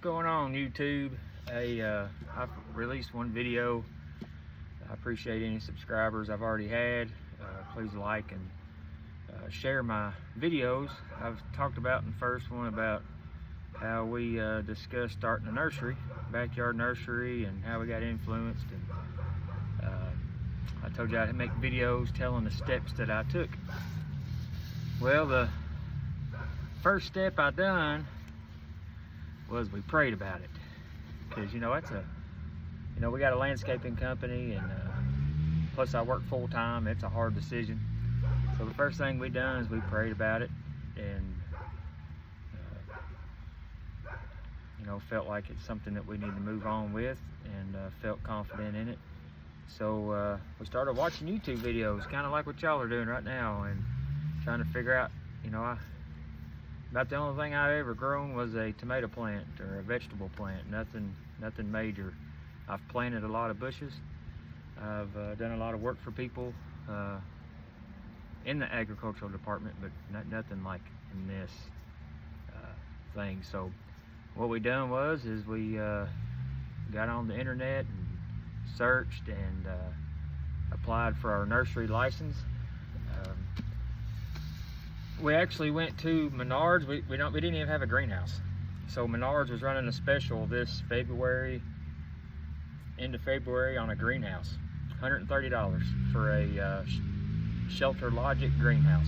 going on, YouTube? I've released one video. I appreciate any subscribers I've already had. Please like and share my videos. I've talked about in the first one about how we discussed starting a nursery, backyard nursery, and how we got influenced. And I told you I'd make videos telling the steps that I took. Well, the first step I done was we prayed about it, because we got a landscaping company, and plus I work full-time. It's a hard decision. So the first thing we done is we prayed about it, and felt like it's something that we need to move on with, and felt confident in it. So we started watching YouTube videos, kind of like what y'all are doing right now, and trying to figure out, about the only thing I've ever grown was a tomato plant or a vegetable plant, nothing nothing major. I've planted a lot of bushes. I've done a lot of work for people in the agricultural department, but nothing like in this thing. So what we done was we got on the internet and searched and applied for our nursery license. We actually went to Menards. We didn't even have a greenhouse. So Menards was running a special this February, end of February, on a greenhouse. $130 for a Shelter Logic greenhouse.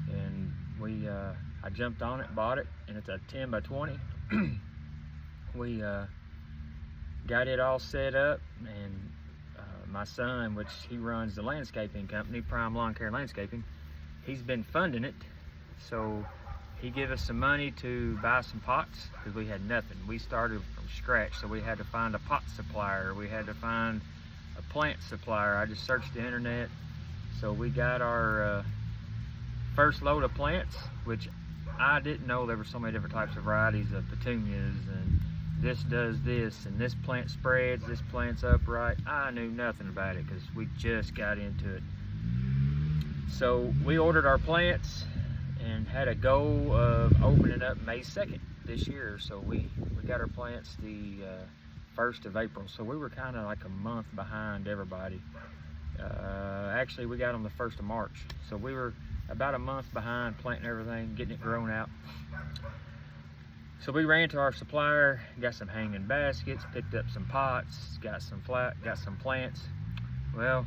And I jumped on it, bought it, and it's a 10 by 20. We got it all set up, and my son, which he runs the landscaping company, Prime Lawn Care Landscaping, he's been funding it. So he gave us some money to buy some pots, because we had nothing. We started from scratch, so we had to find a pot supplier. We had to find a plant supplier. I just searched the internet. So we got our first load of plants, which I didn't know there were so many different types of varieties of petunias, and this does this, and this plant spreads, this plant's upright. I knew nothing about it because we just got into it. So we ordered our plants and had a goal of opening up May 2nd this year. So we got our plants the 1st of April. So we were kind of like a month behind everybody. Actually, we got them the 1st of March. So we were about a month behind planting everything, getting it grown out. So we ran to our supplier, got some hanging baskets, picked up some pots, got some plants. Well,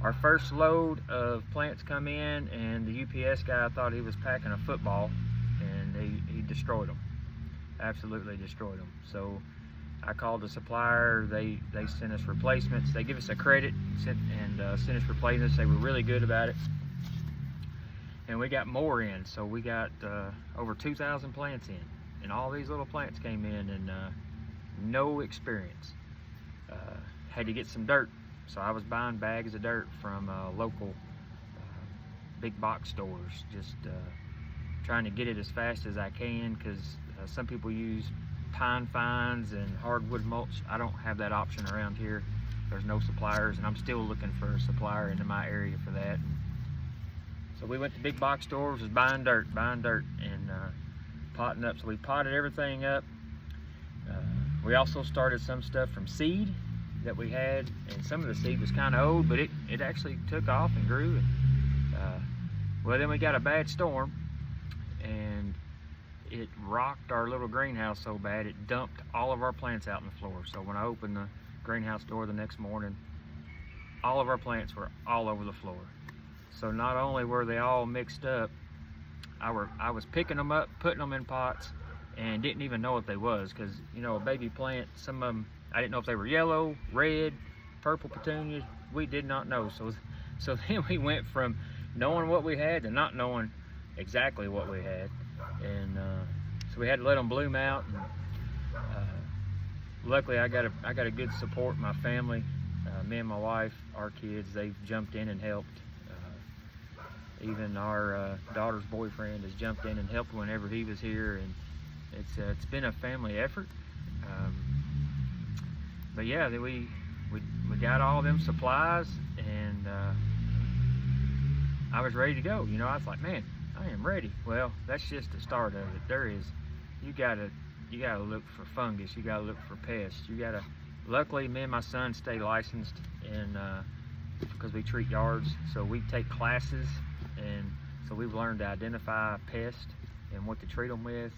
our first load of plants come in, and the UPS guy thought he was packing a football, and he destroyed them. Absolutely destroyed them. So I called the supplier. They sent us replacements. They give us a credit and sent us replacements. They were really good about it. And we got more in. So we got over 2,000 plants in. And all these little plants came in, and no experience. Had to get some dirt. So I was buying bags of dirt from local big box stores, just trying to get it as fast as I can, because some people use pine fines and hardwood mulch. I don't have that option around here. There's no suppliers, and I'm still looking for a supplier into my area for that. And so we went to big box stores, was buying dirt and potting up. So we potted everything up. We also started some stuff from seed that we had, and some of the seed was kind of old, but it actually took off and grew. And well, then we got a bad storm, and it rocked our little greenhouse so bad it dumped all of our plants out on the floor. So when I opened the greenhouse door the next morning, all of our plants were all over the floor. So not only were they all mixed up, I was picking them up, putting them in pots, and didn't even know what they was, because a baby plant, some of them I didn't know if they were yellow, red, purple petunias. We did not know. So then we went from knowing what we had to not knowing exactly what we had. And so we had to let them bloom out. And luckily I got a good support. My family, me and my wife, our kids, they've jumped in and helped. Even our daughter's boyfriend has jumped in and helped whenever he was here, and it's been a family effort. But yeah, we got all them supplies, and I was ready to go. I was like, man, I am ready. Well, that's just the start of it. You you gotta look for fungus, you gotta look for pests, you gotta, luckily me and my son stay licensed in, because we treat yards, so we take classes, and so we've learned to identify pests and what to treat them with.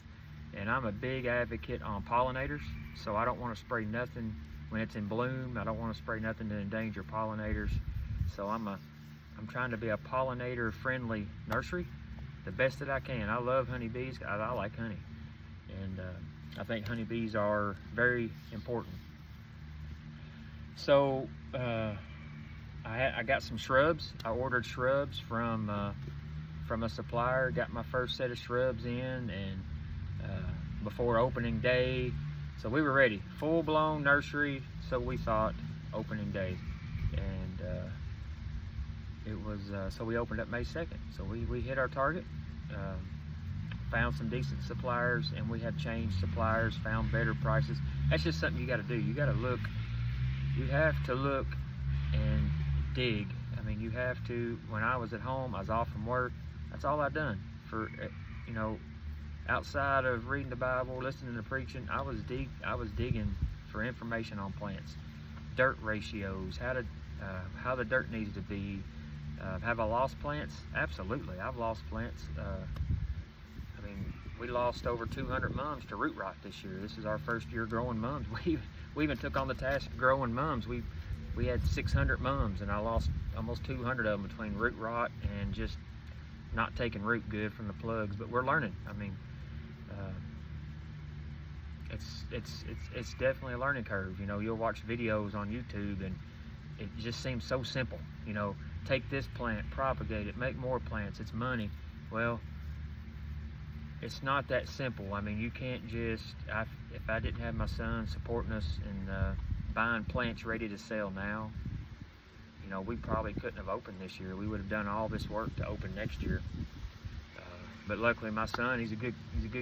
And I'm a big advocate on pollinators, so I don't want to spray nothing when it's in bloom. I don't want to spray nothing to endanger pollinators. So I'm trying to be a pollinator friendly nursery the best that I can. I love honeybees. I like honey, and I think honeybees are very important. So I got some shrubs. I ordered shrubs from a supplier. Got my first set of shrubs in, and before opening day, so we were ready, full-blown nursery. So we thought opening day, and it was so we opened up May 2nd. So we hit our target. Found some decent suppliers, and we have changed suppliers, found better prices. That's just something you got to do. You got to look. You have to look and dig. I mean, you have to. When I was at home, I was off from work. That's all I done for, you know, outside of reading the Bible, listening to preaching. I was digging for information on plants, dirt ratios, how the dirt needs to be. Have I lost plants? Absolutely, I've lost plants. I mean, we lost over 200 mums to root rot this year. This is our first year growing mums. We even took on the task of growing mums. We had 600 mums, and I lost almost 200 of them between root rot and just not taking root good from the plugs. But we're learning. I mean, it's definitely a learning curve. You know, you'll watch videos on YouTube, and it just seems so simple. You know, take this plant, propagate it, make more plants. It's money. Well, it's not that simple. I mean, you can't just. If I didn't have my son supporting us and buying plants ready to sell now, you know, we probably couldn't have opened this year. We would have done all this work to open next year. But luckily, my son, he's a good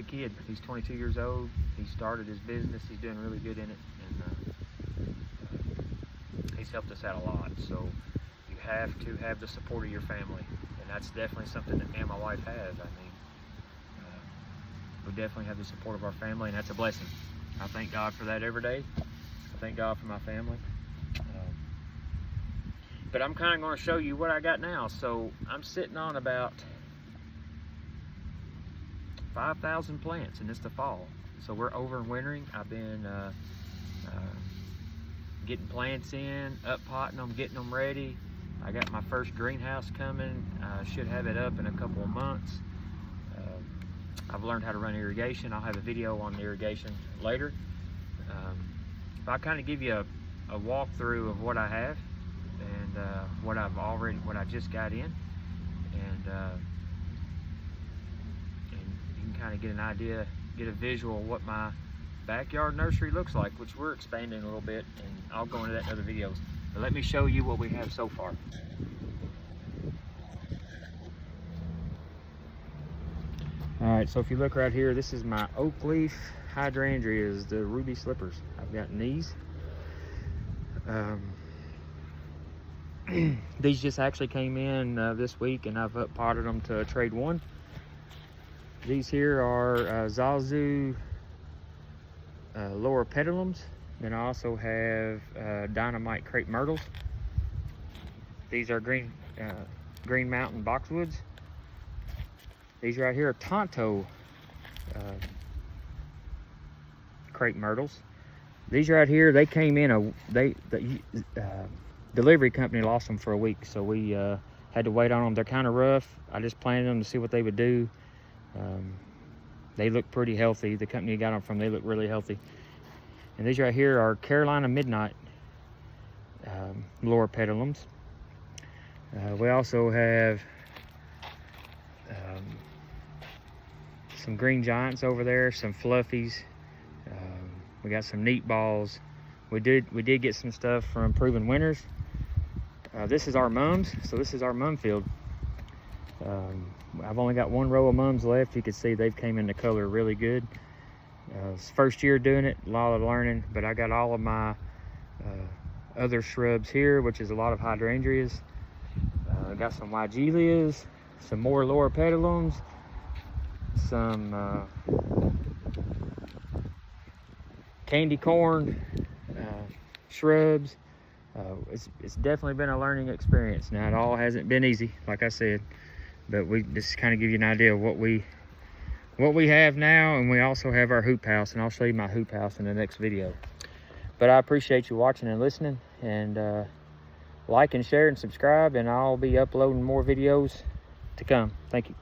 kid. He's 22 years old. He started his business. He's doing really good in it, and he's helped us out a lot. So you have to have the support of your family, and that's definitely something that me and my wife have. I mean, we definitely have the support of our family, and that's a blessing. I thank God for that every day. I thank God for my family. But I'm kind of going to show you what I got now. So I'm sitting on about 5,000 plants, and it's the fall. So we're overwintering. I've been getting plants in, up potting them, getting them ready. I got my first greenhouse coming. I should have it up in a couple of months. I've learned how to run irrigation. I'll have a video on irrigation later. But I'll kind of give you a walkthrough of what I have and what I just got in, and you can kind of get an idea, get a visual of what my backyard nursery looks like, which we're expanding a little bit, and I'll go into that in other videos. But let me show you what we have so far. All right, so if you look right here, this is my oak leaf hydrangeas, the ruby slippers. I've got these. These just actually came in this week, and I've potted them to trade one. These here are Zazu lower petalums. Then I also have dynamite crepe myrtles. These are green mountain boxwoods. These right here are Tonto crepe myrtles. These right here, they came in the delivery company lost them for a week, so we had to wait on them. They're kind of rough. I just planted them to see what they would do. They look pretty healthy. The company I got them from, they look really healthy. And these right here are Carolina Midnight lower petalums. We also have some green giants over there, some fluffies. We got some neat balls. We did get some stuff from Proven Winners. This is our mums, so this is our mum field. I've only got one row of mums left. You can see they've came into color really good. It's first year doing it, a lot of learning, but I got all of my other shrubs here, which is a lot of hydrangeas. I got some Weigelias, some more lower petalums, some candy corn, shrubs. It's definitely been a learning experience. Now, it all hasn't been easy, like I said, but we just kind of give you an idea of what we have now, and we also have our hoop house, and I'll show you my hoop house in the next video. But I appreciate you watching and listening, and like and share and subscribe, and I'll be uploading more videos to come. Thank you.